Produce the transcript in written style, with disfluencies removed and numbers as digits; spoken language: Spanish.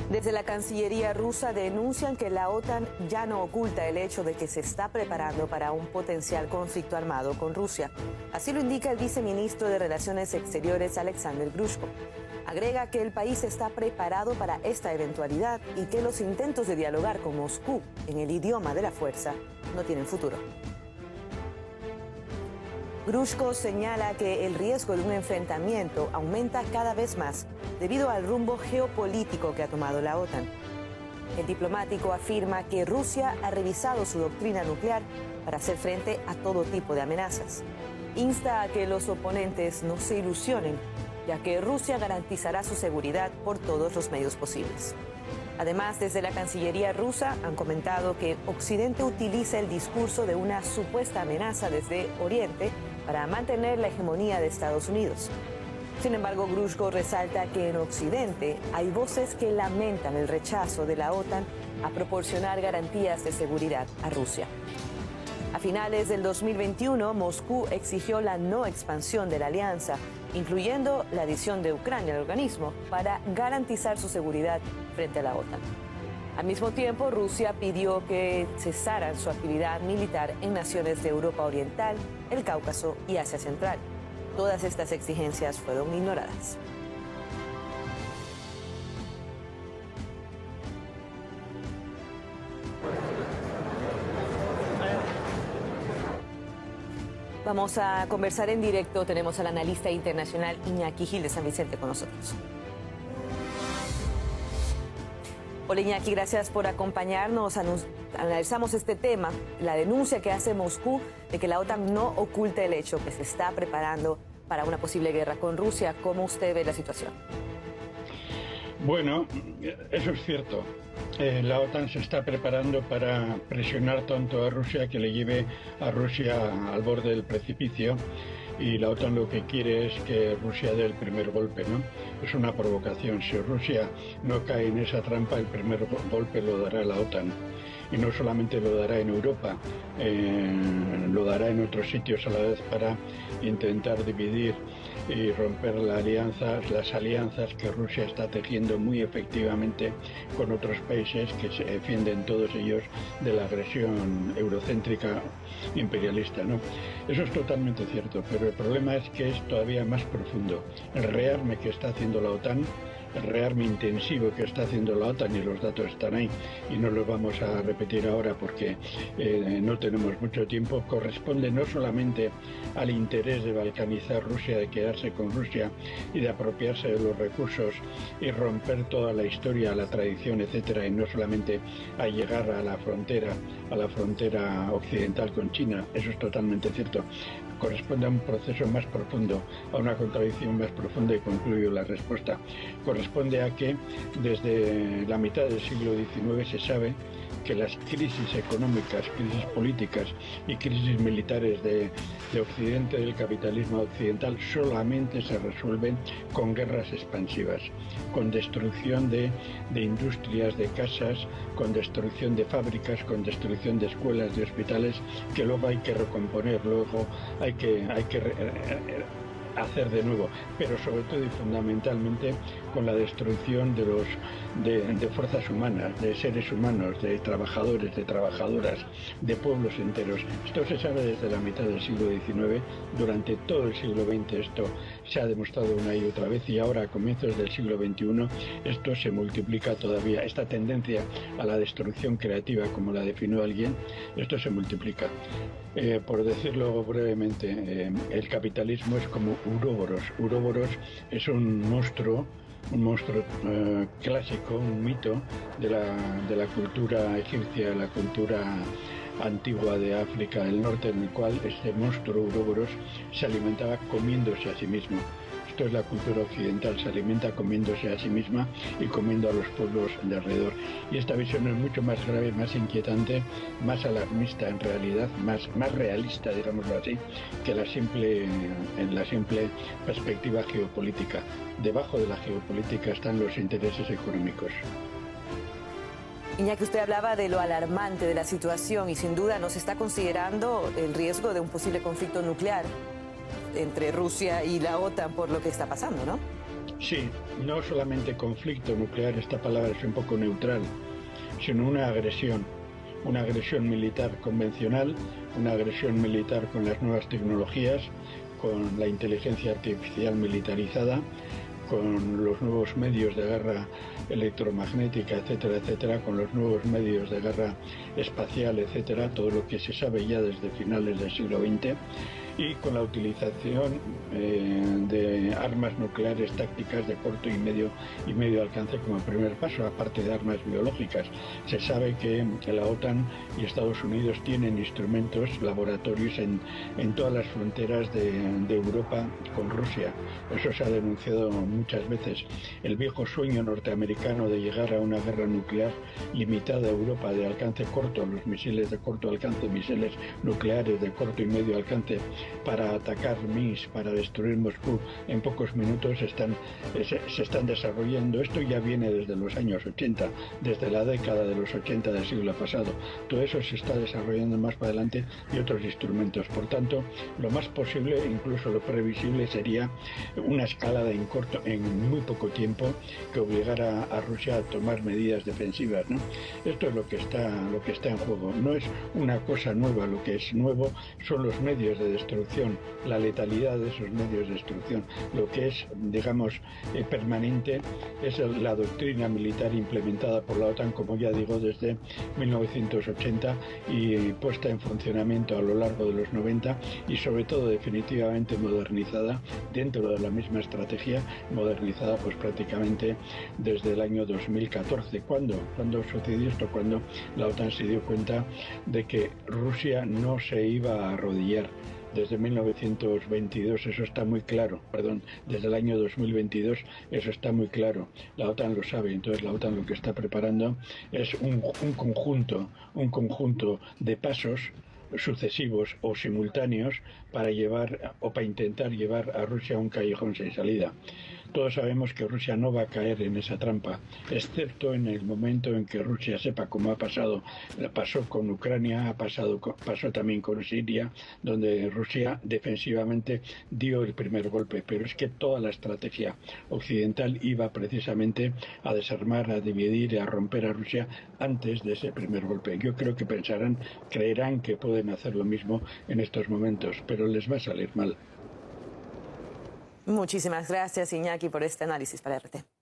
Desde la Cancillería rusa denuncian que la OTAN ya no oculta el hecho de que se está preparando para un potencial conflicto armado con Rusia. Así lo indica el viceministro de Relaciones Exteriores, Alexander Grushko. Agrega que el país está preparado para esta eventualidad y que los intentos de dialogar con Moscú en el idioma de la fuerza no tienen futuro. Grushko señala que el riesgo de un enfrentamiento aumenta cada vez más debido al rumbo geopolítico que ha tomado la OTAN. El diplomático afirma que Rusia ha revisado su doctrina nuclear para hacer frente a todo tipo de amenazas. Insta a que los oponentes no se ilusionen, ya que Rusia garantizará su seguridad por todos los medios posibles. Además, desde la Cancillería rusa han comentado que Occidente utiliza el discurso de una supuesta amenaza desde Oriente para mantener la hegemonía de Estados Unidos. Sin embargo, Grushko resalta que en Occidente hay voces que lamentan el rechazo de la OTAN a proporcionar garantías de seguridad a Rusia. A finales del 2021, Moscú exigió la no expansión de la alianza, incluyendo la adición de Ucrania al organismo, para garantizar su seguridad frente a la OTAN. Al mismo tiempo, Rusia pidió que cesaran su actividad militar en naciones de Europa Oriental, el Cáucaso y Asia Central. Todas estas exigencias fueron ignoradas. Vamos a conversar en directo. Tenemos al analista internacional Iñaki Gil de San Vicente con nosotros. Hola Iñaki, gracias por acompañarnos. Analizamos este tema, la denuncia que hace Moscú de que la OTAN no oculta el hecho que se está preparando para una posible guerra con Rusia. ¿Cómo usted ve la situación? Bueno, eso es cierto. La OTAN se está preparando para presionar tanto a Rusia que le lleve a Rusia al borde del precipicio. Y la OTAN lo que quiere es que Rusia dé el primer golpe, ¿no? Es una provocación. Si Rusia no cae en esa trampa, el primer golpe lo dará la OTAN. Y no solamente lo dará en Europa, lo dará en otros sitios a la vez para intentar dividir y romper las alianzas que Rusia está tejiendo muy efectivamente con otros países que se defienden todos ellos de la agresión eurocéntrica imperialista, ¿no? Eso es totalmente cierto, pero el problema es que es todavía más profundo. El rearme que está haciendo la OTAN, el rearme intensivo que está haciendo la OTAN, y los datos están ahí y no los vamos a repetir ahora porque no tenemos mucho tiempo, corresponde no solamente al interés de balcanizar Rusia, de quedarse con Rusia y de apropiarse de los recursos y romper toda la historia, la tradición, etcétera, y no solamente a llegar a la frontera occidental con China. Eso es totalmente cierto. Corresponde a un proceso más profundo, a una contradicción más profunda, y concluyo la respuesta. Corresponde a que desde la mitad del siglo XIX se sabe que las crisis económicas, crisis políticas y crisis militares de Occidente, del capitalismo occidental, solamente se resuelven con guerras expansivas, con destrucción de industrias, de casas, con destrucción de fábricas, con destrucción de escuelas, de hospitales, que luego hay que recomponer, luego hay que hacer de nuevo, pero sobre todo y fundamentalmente con la destrucción de fuerzas humanas, de seres humanos, de trabajadores, de trabajadoras, de pueblos enteros. Esto se sabe desde la mitad del siglo XIX, durante todo el siglo XX esto se ha demostrado una y otra vez, y ahora a comienzos del siglo XXI esto se multiplica todavía. Esta tendencia a la destrucción creativa, como la definió alguien, esto se multiplica. Por decirlo brevemente, el capitalismo es como Uroboros. Uroboros es un monstruo clásico, un mito de la cultura egipcia, la cultura antigua de África del Norte, en el cual este monstruo Uroboros se alimentaba comiéndose a sí mismo. Esto es la cultura occidental, se alimenta comiéndose a sí misma y comiendo a los pueblos de alrededor. Y esta visión es mucho más grave, más inquietante, más alarmista en realidad, más realista, digámoslo así, que en la simple perspectiva geopolítica. Debajo de la geopolítica están los intereses económicos. Iñaki, usted hablaba de lo alarmante de la situación y sin duda no se está considerando el riesgo de un posible conflicto nuclear entre Rusia y la OTAN por lo que está pasando, ¿no? Sí, no solamente conflicto nuclear, esta palabra es un poco neutral, sino una agresión militar convencional, una agresión militar con las nuevas tecnologías, con la inteligencia artificial militarizada, con los nuevos medios de guerra electromagnética, etcétera, etcétera, con los nuevos medios de guerra espacial, etcétera, todo lo que se sabe ya desde finales del siglo XX, y con la utilización de armas nucleares tácticas de corto y medio alcance como primer paso, aparte de armas biológicas. Se sabe que la OTAN y Estados Unidos tienen instrumentos, laboratorios en todas las fronteras de Europa con Rusia. Eso se ha denunciado muchas veces. El viejo sueño norteamericano de llegar a una guerra nuclear limitada a Europa de alcance corto, los misiles de corto alcance, misiles nucleares de corto y medio alcance, para atacar Minsk, para destruir Moscú en pocos minutos, se están desarrollando. Esto ya viene desde los años 80, desde la década de los 80 del siglo pasado. Todo eso se está desarrollando más para adelante y otros instrumentos. Por tanto, lo más posible, incluso lo previsible, sería una escalada en muy poco tiempo que obligara a Rusia a tomar medidas defensivas, ¿no? Esto es lo que está en juego. No es una cosa nueva, lo que es nuevo son los medios de destrucción, la letalidad de esos medios de destrucción. Lo que es, digamos, permanente es la doctrina militar implementada por la OTAN, como ya digo, desde 1980 y puesta en funcionamiento a lo largo de los 90 y sobre todo definitivamente modernizada dentro de la misma estrategia, modernizada pues prácticamente desde el año 2014. ¿Cuándo sucedió esto? Cuando la OTAN se dio cuenta de que Rusia no se iba a arrodillar. Desde 1922 eso está muy claro, desde el año 2022 eso está muy claro, la OTAN lo sabe. Entonces la OTAN lo que está preparando es un conjunto de pasos sucesivos o simultáneos para intentar llevar a Rusia a un callejón sin salida. Todos sabemos que Rusia no va a caer en esa trampa, excepto en el momento en que Rusia sepa, como pasó con Ucrania, pasó también con Siria, donde Rusia defensivamente dio el primer golpe. Pero es que toda la estrategia occidental iba precisamente a desarmar, a dividir y a romper a Rusia antes de ese primer golpe. Yo creo que creerán que pueden hacer lo mismo en estos momentos, pero les va a salir mal. Muchísimas gracias, Iñaki, por este análisis para RT.